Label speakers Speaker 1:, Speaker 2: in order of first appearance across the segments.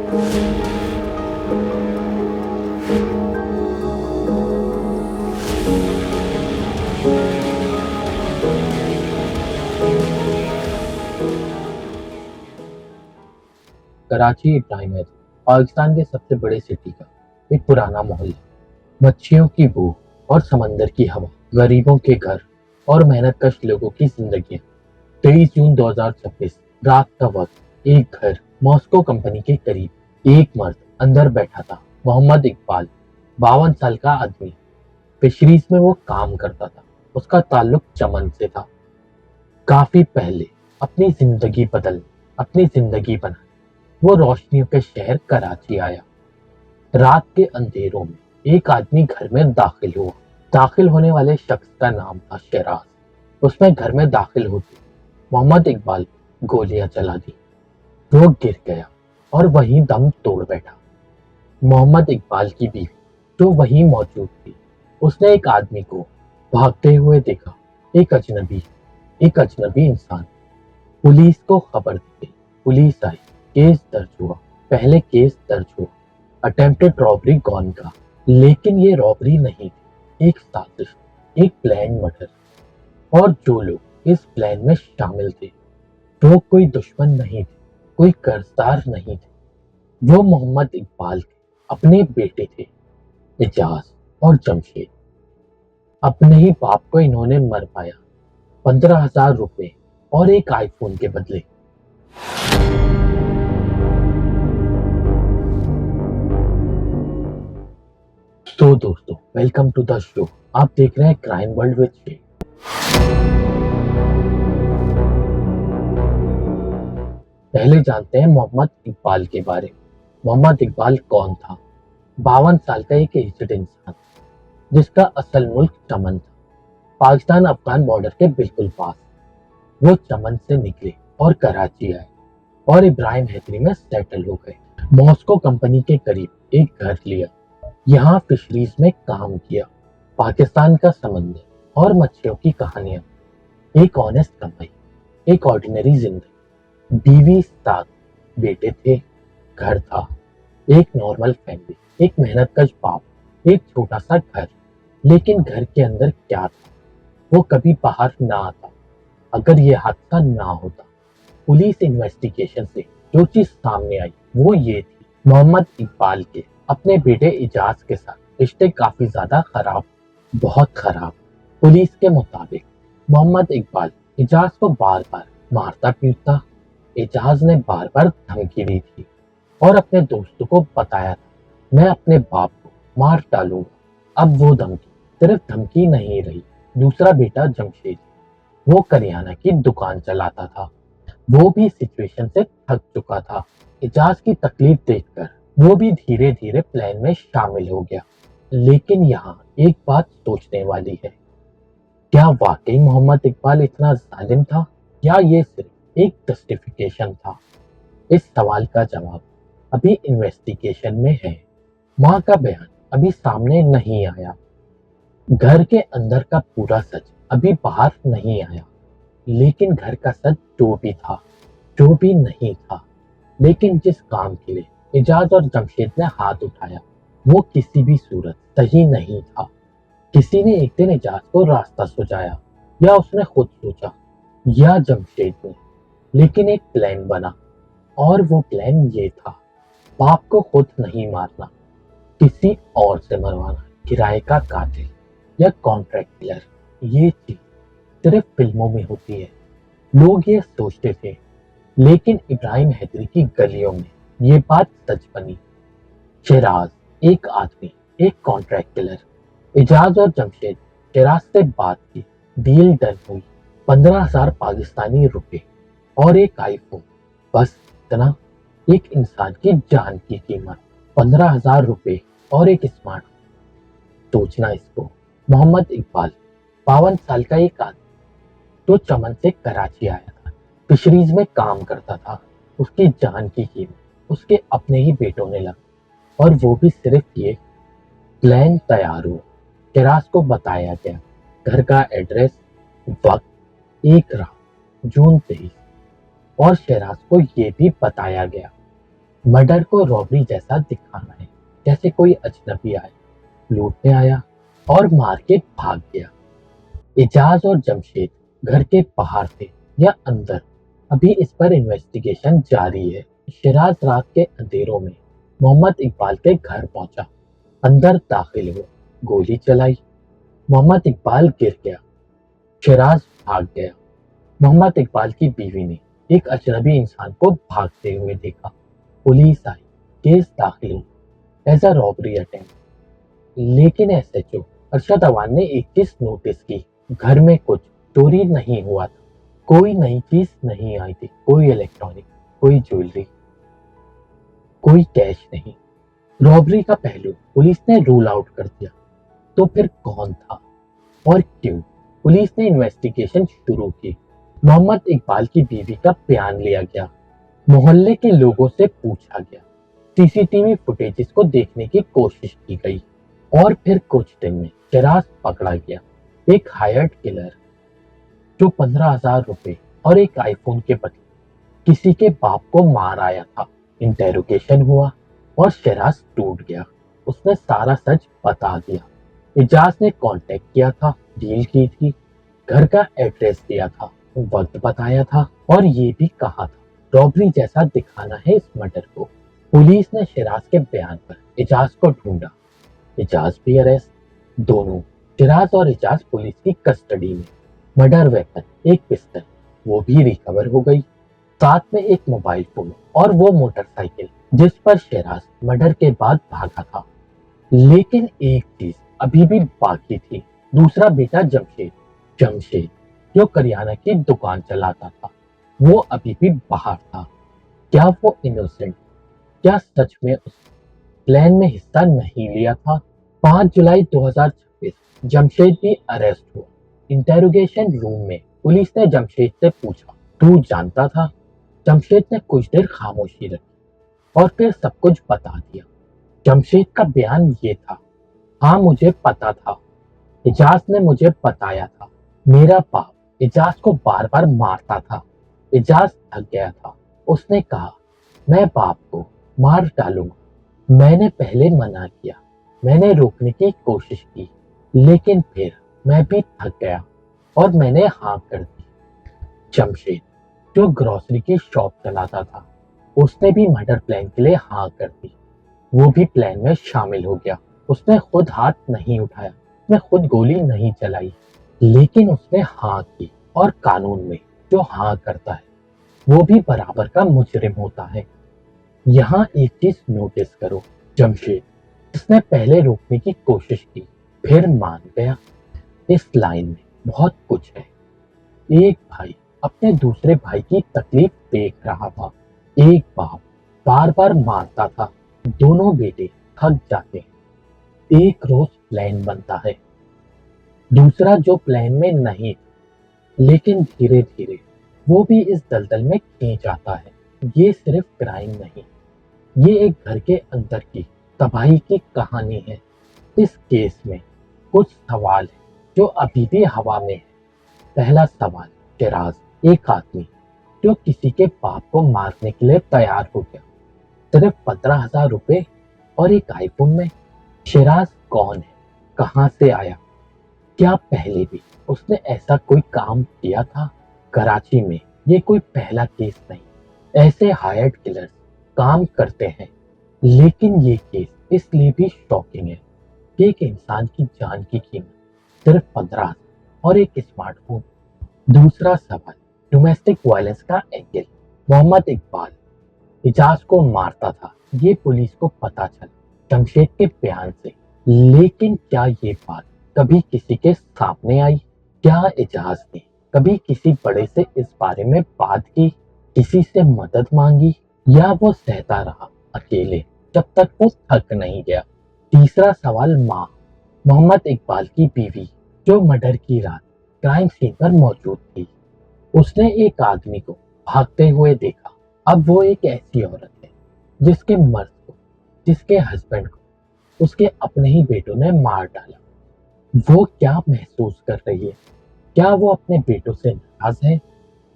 Speaker 1: कराची इब्राहिम है पाकिस्तान के सबसे बड़े सिटी का एक पुराना मोहल्ला। मच्छियों की बू और समंदर की हवा, गरीबों के घर और मेहनतकश लोगों की जिंदगियां। 23 जून 2026 रात का वक्त। एक घर, मॉस्को कंपनी के करीब। एक मर्द अंदर बैठा था, मोहम्मद इकबाल, 52 साल का आदमी। फिशरीज में वो काम करता था। उसका ताल्लुक चमन से था। काफी पहले अपनी जिंदगी बनाई वो रोशनियों के शहर कराची आया। रात के अंधेरों में एक आदमी घर में दाखिल हुआ। दाखिल होने वाले शख्स का नाम था शराज। उसने घर में दाखिल होते मोहम्मद इकबाल गोलियां चला दी। वो गिर गया और वहीं दम तोड़ बैठा। मोहम्मद इकबाल की बीवी जो वहीं मौजूद थी, उसने एक आदमी को भागते हुए देखा। एक अजनबी एक अजनबी इंसान। पुलिस को खबर दी गई। पुलिस आई। केस दर्ज हुआ। पहले केस दर्ज हुआ अटेम्प्टेड रॉबरी गॉन का। लेकिन ये रॉबरी नहीं थी, एक साजिश, एक प्लान मर्डर। और जो लोग इस प्लान में शामिल थे वो कोई दुश्मन नहीं थे, कोई कर्जदार नहीं थे। वो मोहम्मद इकबाल के अपने बेटे थे, एजाज और जमशेद। अपने ही बाप को इन्होंने मरवाया, 15,000 रुपए और एक आईफोन के बदले। तो दोस्तों, वेलकम टू द शो। आप देख रहे हैं क्राइम वर्ल्ड विद शे। पहले जानते हैं मोहम्मद इकबाल के बारे में। मोहम्मद इकबाल कौन था? 52 साल का एक एजड इंसान जिसका असल मुल्क चमन था, पाकिस्तान अफगान बॉर्डर के बिल्कुल पास। वो चमन से निकले और कराची आए और इब्राहिम हैदरी में सेटल हो गए। मॉस्को कंपनी के करीब एक घर लिया। यहाँ फिशरीज में काम किया। पाकिस्तान का समंदर और मच्छियों की कहानियां। एक ऑनेस्ट कमाई, एक ऑर्डिनरी जिंदगी। बीवी, 7 बेटे थे, घर था, एक नॉर्मल फैमिली, एक मेहनतकश बाप, एक छोटा सा घर। लेकिन घर के अंदर क्या था वो कभी बाहर ना आता अगर ये हादसा ना होता। पुलिस इन्वेस्टिगेशन से जो चीज सामने आई वो ये थी, मोहम्मद इकबाल के अपने बेटे इजाज के साथ रिश्ते काफी ज्यादा खराब, बहुत खराब। पुलिस के मुताबिक मोहम्मद इकबाल इजाज को बार बार मारता पीटता। एजाज ने बार बार धमकी दी थी और अपने दोस्तों को बताया था, मैं अपने बाप को मार डालूंगा। अब वो धमकी सिर्फ धमकी नहीं रही। दूसरा बेटा जमशेद, वो करियाना की दुकान चलाता था। वो भी सिचुएशन से थक चुका था। एजाज की तकलीफ देखकर वो भी धीरे धीरे प्लान में शामिल हो गया। लेकिन यहाँ एक बात सोचने वाली है, क्या वाकई मोहम्मद इकबाल इतना जालिम था या ये सिर्फ एक जस्टिफिकेशन था? इस सवाल का जवाब अभी इन्वेस्टिगेशन में है। मां का बयान अभी सामने नहीं आया। घर के अंदर का पूरा सच अभी बाहर नहीं आया। लेकिन घर का सच जो भी था, जो भी नहीं था, लेकिन जिस काम के लिए एजाज और जमशेद ने हाथ उठाया वो किसी भी सूरत सही नहीं था। किसी ने एक दिन एजाज को रास्ता सुझाया, या उसने खुद सोचा, या जमशेद ने। लेकिन एक प्लान बना और वो प्लान ये था, बाप को खुद नहीं मारना, किसी और से मरवाना। किराए का कातिल या कॉन्ट्रैक्ट किलर, ये चीज सिर्फ फिल्मों में होती है, लोग ये सोचते थे। लेकिन इब्राहिम हैदरी की गलियों में ये बात सच बनी। शहराज, एक आदमी, एक कॉन्ट्रैक्ट किलर। एजाज और जमशेद, शहराज से बात की, डील डन हुई। 15,000 पाकिस्तानी रुपए और एक आईफोन। बस इतना। एक इंसान की जान की कीमत, 15,000 रुपए और एक स्मार्टफोन। सोचना इसको, मोहम्मद इकबाल 52 साल का एक आदमी जो चमन से कराची आया था, फिशरीज में काम करता था। उसकी जान की कीमत उसके अपने ही बेटों ने लगा। और वो भी सिर्फ ये प्लान तैयार हुआ, शहराज को बताया गया, घर का एड्रेस, वक्त, एक रात, जून 23। और शहराज को ये भी बताया गया, मर्डर को रॉबरी जैसा दिखाना है, जैसे कोई अजनबी आया, लूटने आया और मार के भाग गया। एजाज और जमशेद घर के बाहर थे या अंदर, अभी इस पर इन्वेस्टिगेशन जारी है। शिराज रात के अंधेरों में मोहम्मद इकबाल के घर पहुंचा, अंदर दाखिल हुआ, गोली चलाई। मोहम्मद इकबाल गिर गया, शिराज भाग गया। मोहम्मद इकबाल की बीवी ने एक अजनबी इंसान को भागते हुए देखा। पुलिस आई, केस दाखिल हुआ एज अ रॉबरी अटेम्प्ट। लेकिन एसएचओ अरशद अवान ने एक चीज नोटिस की, घर में कुछ चोरी नहीं हुआ था। कोई नई चीज नहीं आई थी, कोई इलेक्ट्रॉनिक, कोई ज्वेलरी, कोई कैश नहीं। रॉबरी का पहलू पुलिस ने रूल आउट कर दिया। तो फिर कौन था और क्यों? पुलिस ने इन्वेस्टिगेशन शुरू की। मोहम्मद इकबाल की बीवी का बयान लिया गया, मोहल्ले के लोगों से पूछा गया, सीसीटीवी फुटेजेस को देखने की कोशिश की गई और फिर कुछ दिन में शिराज पकड़ा गया, एक हायर्ड किलर जो 15,000 रुपए और एक आईफोन के बदले किसी के बाप को मार आया था। इंटेरोगेशन हुआ और शिराज टूट गया। उसने सारा सच बता दिया। इजाज ने कांटेक्ट किया था, डील की थी, घर का एड्रेस दिया था, वक्त बताया था और ये भी कहा था रॉबरी जैसा दिखाना है इस मर्डर को। पुलिस ने शिराज के बयान पर इजाज को ढूंढा, इजाज भी अरेस्ट। दोनों, शिराज और इजाज, पुलिस की कस्टडी में। मर्डर वेपन, एक पिस्टल, वो भी रिकवर हो गई, साथ में एक मोबाइल फोन और वो मोटरसाइकिल जिस पर शिराज मर्डर के बाद भागा था। लेकिन एक चीज अभी भी बाकी थी, दूसरा बेटा जमशेद। जमशेद जो करियाना की दुकान चलाता था, वो अभी भी बाहर था। क्या वो इनोसेंट? क्या सच में उस प्लान में हिस्सा नहीं लिया था? 5 जुलाई 2026 जमशेद भी अरेस्ट हुआ। इंटेरोगेशन रूम में पुलिस ने जमशेद से पूछा, तू जानता था? जमशेद ने कुछ देर खामोशी रखी और फिर सब कुछ बता दिया। जमशेद का बयान ये था, हाँ मुझे पता था, इजाज ने मुझे बताया था। मेरा बाप इजाज को बार बार मारता था। इजाज थक गया था, उसने कहा, मैं बाप को मार डालूंगा। मैंने पहले मना किया, मैंने रोकने की कोशिश की, लेकिन फिर मैं भी थक गया और मैंने हाँ कर दी। जमशेद जो ग्रोसरी की शॉप चलाता था, उसने भी मर्डर प्लान के लिए हाँ कर दी। वो भी प्लान में शामिल हो गया। उसने खुद हाथ नहीं उठाया, उसने खुद गोली नहीं चलाई, लेकिन उसने हाँ की। और कानून में जो हाँ करता है वो भी बराबर का मुजरिम होता है। यहाँ एक चीज नोटिस करो, जमशेद इसने पहले रोकने की कोशिश की, फिर मान गया। इस लाइन में बहुत कुछ है। एक भाई अपने दूसरे भाई की तकलीफ देख रहा था, एक बाप बार बार मारता था, दोनों बेटे थक जाते हैं। एक रोज प्लान बनता है, दूसरा जो प्लान में नहीं, लेकिन धीरे धीरे वो भी इस दलदल में खींच आता है। ये सिर्फ क्राइम नहीं, ये एक घर के अंदर की तबाही की कहानी है। इस केस में कुछ सवाल है जो अभी भी हवा में है। पहला सवाल, शिराज, एक आदमी जो किसी के बाप को मारने के लिए तैयार हो गया, सिर्फ 15,000 रुपए और एक आईफोन में। शिराज कौन है, कहाँ से आया? क्या पहले भी उसने ऐसा कोई काम किया था? कराची में ये कोई पहला केस नहीं, ऐसे हायर्ड किलर्स काम करते हैं। लेकिन ये केस इसलिए भी शॉकिंग है कि एक इंसान की जान की कीमत सिर्फ 15 और एक स्मार्टफोन। दूसरा सवाल, डोमेस्टिक वायलेंस का एंगल। मोहम्मद इकबाल इजाज को मारता था, ये पुलिस को पता चला जमशेद के बयान से। लेकिन क्या ये बात कभी किसी के सामने आई? क्या इजाज ने कभी किसी बड़े से इस बारे में बात की, किसी से मदद मांगी, या वो सहता रहा अकेले जब तक वो थक नहीं गया? तीसरा सवाल, माँ, मोहम्मद इकबाल की बीवी जो मर्डर की रात क्राइम सीन पर मौजूद थी। उसने एक आदमी को भागते हुए देखा। अब वो एक ऐसी औरत है जिसके मर्द को, जिसके हस्बैंड को उसके अपने ही बेटों ने मार डाला। वो क्या महसूस कर रही है? क्या वो अपने बेटों से नाराज है,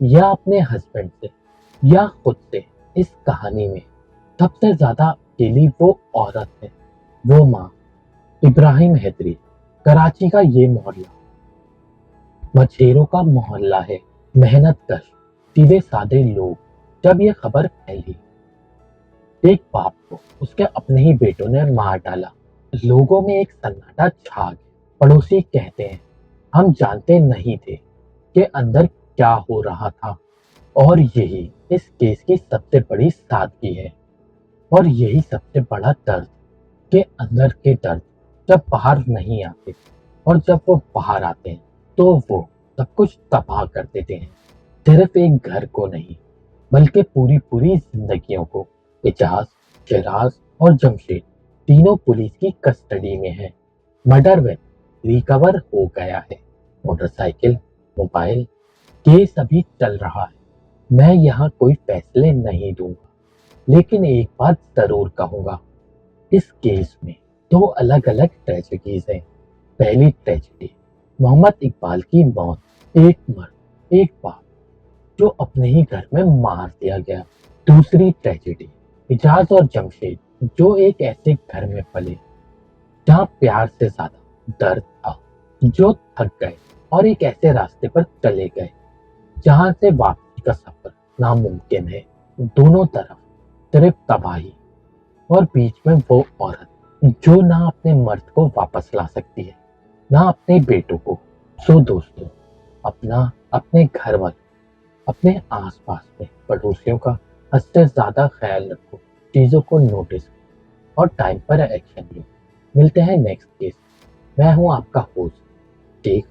Speaker 1: या अपने हस्बैंड से, या खुद से? इस कहानी में सबसे ज्यादा अकेली वो औरत है, वो माँ। इब्राहिम हैदरी, कराची का ये मोहल्ला मछेरों का मोहल्ला है। मेहनत कश, सीधे साधे लोग। जब ये खबर फैली, एक बाप को उसके अपने ही बेटों ने मार डाला, लोगों में एक सन्नाटा छा गया। पड़ोसी कहते हैं, हम जानते नहीं थे कि अंदर क्या हो रहा था। और यही इस केस की सबसे बड़ी सादगी है, और यही सबसे बड़ा दर्द के अंदर के दर्द जब बाहर नहीं आते, और जब वो बाहर आते हैं तो वो सब कुछ तबाह कर देते हैं। सिर्फ एक घर को नहीं, बल्कि पूरी पूरी जिंदगियों को। एजाज, शिराज और जमशेद तीनों पुलिस की कस्टडी में हैं। मर्डर वेपन रिकवर हो गया है, मोटरसाइकिल, मोबाइल, केस अभी चल रहा है। मैं यहाँ कोई फैसले नहीं दूंगा, लेकिन एक बात जरूर कहूंगा, इस केस में दो अलग अलग ट्रेजेडीज हैं। पहली ट्रेजेडी, मोहम्मद इकबाल की मौत, एक मर्द एक बाप जो अपने ही घर में मार दिया गया। दूसरी ट्रेजेडी, इजाज और जमशेद जो एक ऐसे घर में पले जहाँ प्यार से ज्यादा दर्द था, जो थक गए और एक ऐसे रास्ते पर चले गए जहाँ से वापसी का सफर नामुमकिन है। दोनों तरफ सिर्फ तबाही, और बीच में वो औरत जो ना अपने मर्द को वापस ला सकती है, ना अपने बेटों को। सो दोस्तों, अपना, अपने घर वालों, अपने आसपास में पड़ोसियों का हद से ज्यादा ख्याल रखो, चीजों को नोटिस करो और टाइम पर एक्शन लो। मिलते हैं नेक्स्ट केस। मैं हूं आपका होस्ट, टेक।